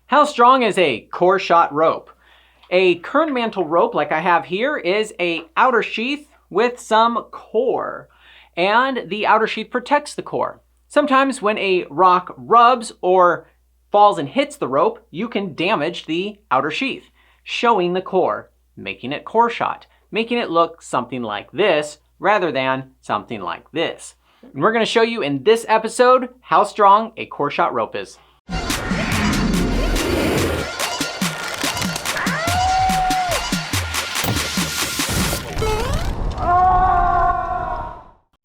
How strong is a core shot rope? A kern mantle rope like I have here is a outer sheath with some core, and the outer sheath protects the core. Sometimes when a rock rubs or falls and hits the rope, you can damage the outer sheath, showing the core, making it core shot, making it look something like this rather than something like this. And we're going to show you in this episode how strong a core shot rope is.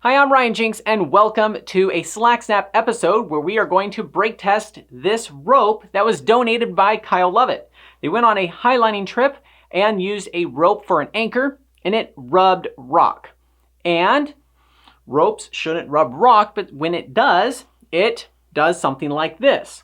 Hi, I'm Ryan Jinks, and welcome to a Slack Snap episode where we are going to break test this rope that was donated by Kyle Lovett. They went on a highlining trip and used a rope for an anchor, and it rubbed rock. And ropes shouldn't rub rock, but when it does something like this.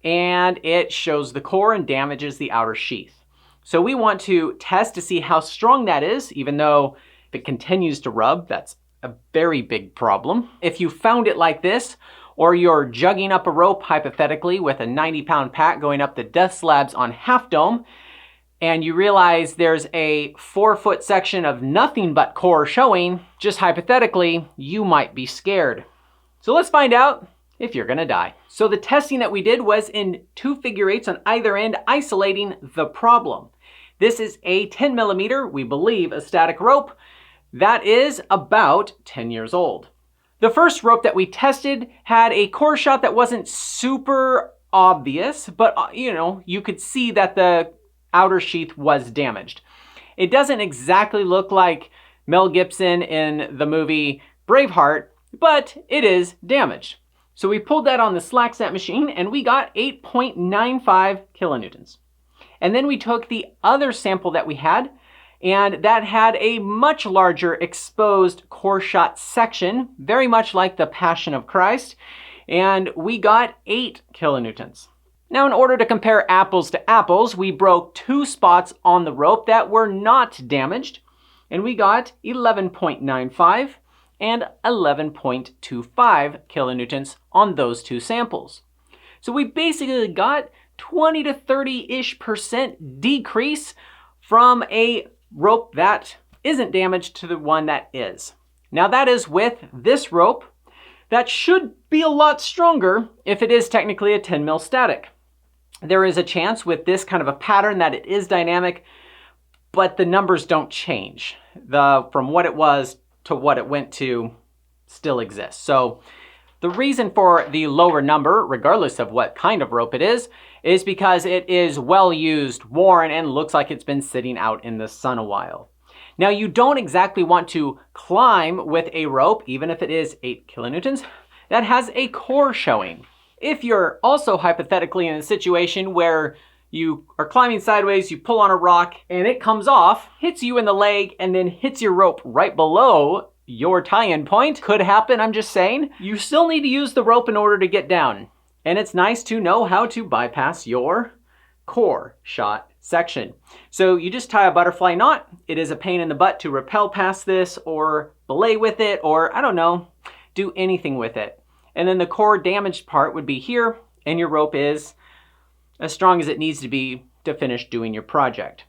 And it shows the core and damages the outer sheath. So we want to test to see how strong that is, even though if it continues to rub, that's a very big problem. If you found it like this, or you're jugging up a rope, hypothetically, with a 90-pound pack going up the death slabs on Half Dome, and you realize there's a 4-foot section of nothing but core showing, just hypothetically, you might be scared. So let's find out if you're gonna die. So the testing that we did was in 2 figure eights on either end, isolating the problem. This is a 10 millimeter, we believe, a static rope that is about 10 years old. The first rope that we tested had a core shot that wasn't super obvious, but you could see that the outer sheath was damaged. It doesn't exactly look like Mel Gibson in the movie Braveheart, but it is damaged. So we pulled that on the Slack Snap machine and we got 8.95 kilonewtons. And then we took the other sample that we had, and that had a much larger exposed core shot section, very much like the Passion of Christ, and we got 8 kilonewtons. Now, in order to compare apples to apples, we broke 2 spots on the rope that were not damaged, and we got 11.95 and 11.25 kilonewtons on those 2 samples. So we basically got 20 to 30-ish% decrease from a rope that isn't damaged to the one that is. Now that is with this rope that should be a lot stronger if it is technically a 10 mil static. There is a chance with this kind of a pattern that it is dynamic, but the numbers don't change. From what it was to what it went to still exists. So the reason for the lower number, regardless of what kind of rope it is because it is well used, worn, and looks like it's been sitting out in the sun a while. Now, you don't exactly want to climb with a rope, even if it is 8 kilonewtons, that has a core showing. If you're also hypothetically in a situation where you are climbing sideways, you pull on a rock, and it comes off, hits you in the leg, and then hits your rope right below your tie-in point, could happen, I'm just saying, you still need to use the rope in order to get down. And it's nice to know how to bypass your core shot section. So you just tie a butterfly knot. It is a pain in the butt to rappel past this or belay with it, or I don't know, do anything with it. And then the core damaged part would be here, and your rope is as strong as it needs to be to finish doing your project.